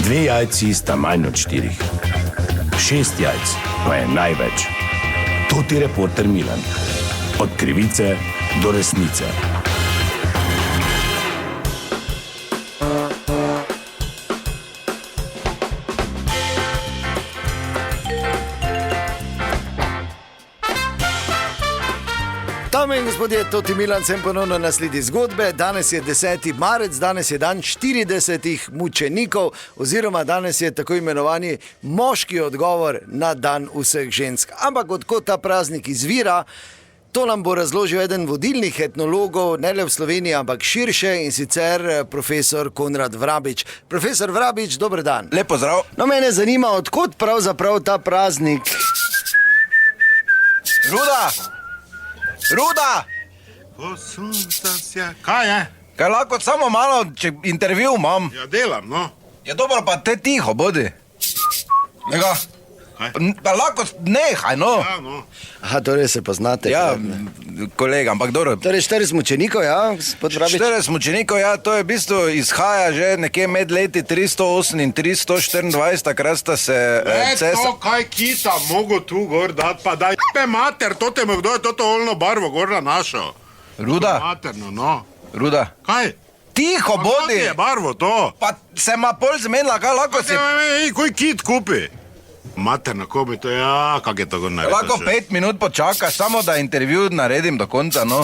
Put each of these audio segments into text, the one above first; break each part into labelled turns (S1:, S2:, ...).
S1: 2 jajci sta manj od 4. 6 jajc pa je največ. To ti reporter Milan. Od krivice do resnice.
S2: Dame in gospodje, Toti Milan sem ponovno na sledi zgodbe. Danes je 10. marec, danes je dan 40 mučenikov, oziroma danes je tako imenovani moški odgovor na dan vseh žensk. Ampak odkot ta praznik izvira, to nam bo razložil eden vodilnih etnologov, ne le v Sloveniji, ampak širše, in sicer profesor Konrad Vrabič. Profesor Vrabič, dober dan.
S3: Lep pozdrav.
S2: No, mene zanima, odkot pravzaprav ta praznik.
S3: Ruda!
S4: Kaj je?
S3: Kaj lahko samo malo, če intervju imam?
S4: Ja, delam, no.
S3: Je dobro, pa te tiho bodi. Lega? Pa lahko nehaj, no.
S4: Ja, no.
S2: Aha, torej se poznate.
S3: Ja, kolega, ampak dobro.
S2: Torej 40 mučenikov, ja, gospod Vrabič?
S3: 40 mučenikov, ja, to je v bistvu izhaja že nekje med leti 308 in 324, takrat sta se
S4: To, kaj kita mogo tu gor dat, pa daj mater, to te me kdo je toto olno barvo gor našel.
S3: Ruda,
S4: Materno, no.
S3: Ruda.
S4: Kaj?
S3: Tiho
S4: Pa
S3: bodi!
S4: je barvo to?
S3: Pa se ma pol zmenila, kaj lahko si...
S4: Koji kit kupi? Materno, ko bi to, ja, kak je to gor naredil?
S3: Lahko 5 minut počakaš, samo da intervju naredim do konca, no.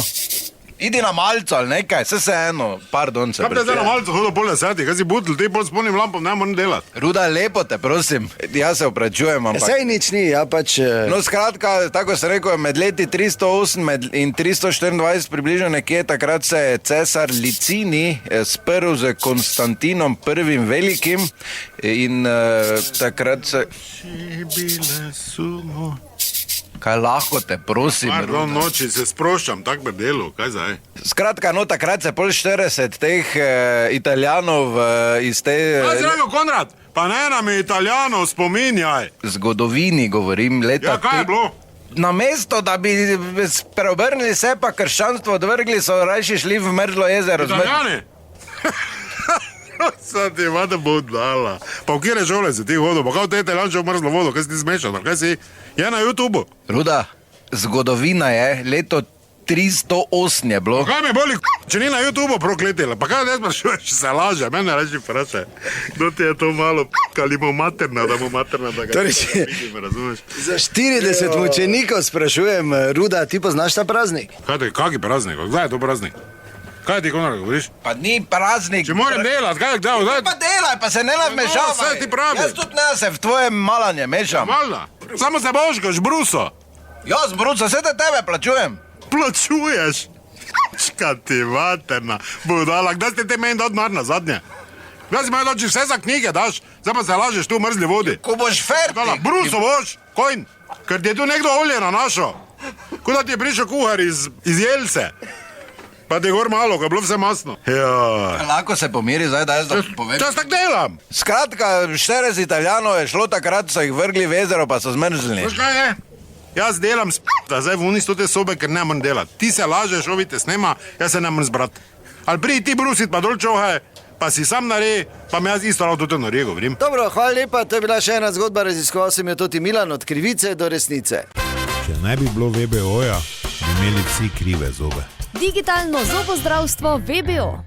S3: Idi na malco ali nekaj, se eno, pardon se
S4: Kaj te zdaj na
S3: pričujem.
S4: malco hodo pol 10, kaj si budl, ti pol s polnim lampom ne moram delati.
S3: Ruda, lepo te prosim, jaz se opravičujem, ampak...
S2: Sej nič ni, ja pač...
S3: No, skratka, tako se rekel, med leti 308 in 324 približno nekje, takrat se je cesar Licini sprl z Konstantinom I. Velikim in takrat se...
S4: Bile sumo.
S3: Kaj lahko te prosim,
S4: Pardon,
S3: Ruda?
S4: noči se sproščam, tak pri delu, kaj zdaj?
S3: Skratka, no, takrat se pol 40 teh Italijanov iz te
S4: Kaj si rekel, Konrad? Pa ne nam je Italijanov spominjaj.
S3: zgodovini govorim, leta...
S4: Ja, kaj je bilo?
S3: Namesto, da bi preobrnili se pa krščanstvo odvrgli, so rajši šli v mrzlo jezero.
S4: Italijani? Sad ti vada bo dala. Pa v kjere šole si ti hodil? Pa kao te Italijan še v mrzlo vodo, kaj si ti zmešal? Kaj si? Je na YouTubeu.
S3: Ruda, zgodovina je, leto 308 je bilo.
S4: Kaj me boli, če ni na YouTubeu prokletila? Pa kaj ne sprašuješ, če se laže? Mene reči vprašaj. Kdo ti je to malo ali mu materna, da ga
S2: Torej,
S4: vidim, razumeš?
S2: Za 40 mučenikov sprašujem, Ruda, ti poznaš ta praznik?
S4: Kaki praznik? Kdaj je to praznik? Kaj ti, Konrad, govoriš?
S3: Pa ni praznik.
S4: Če moram delati, kdaj?
S3: Pa delaj, pa se ne nadmešavaj.
S4: saj ti pravim.
S3: Jaz tudi ne se v tvoje malanje mešam.
S4: Valjda. Samo se božkaš, bruso.
S3: Jaz, bruco, se te tebe plačujem.
S4: Plačuješ. Čka ti materna. Budala, kdaj ste te meni dati mar na zadnje? Kdaj si meni dati, vse za knjige daš? Zdaj pa se lažeš tu v mrzli vodi.
S3: Ko boš
S4: Dala,
S3: fertik.
S4: bruso boš, kojn. Ker ti je tu nekdo olje na našo. Kuda ti je prišel kuhar iz Jelce. Pa ti je gor malo, ko je bilo vse masno. Ja.
S3: Lahko se pomiri zdaj, da jaz da povem.
S4: Čas tak delam.
S3: Skratka, 40 Italijanov je šlo, takrat so jih vrgli v jezero, pa so zmrznili.
S4: Veš kaj je? Jaz delam da zdaj v unisto te sobe, ker ne morem delati. Ti se lažeš, ovi te snema, jaz se ne morem zbrati. Ali pridi ti brusit, pa dol čohaj, pa si sam narej, pa me jaz isto lahko tudi narije govorim.
S2: Dobro, hvala lepa, to je bila še ena zgodba, raziskoval sem jo Toti Milan, od krivice do resnice.
S5: Če ne bi bilo VBO-ja, bi imeli vsi krive zobe.
S6: Digitalno zobozdravstvo VBO.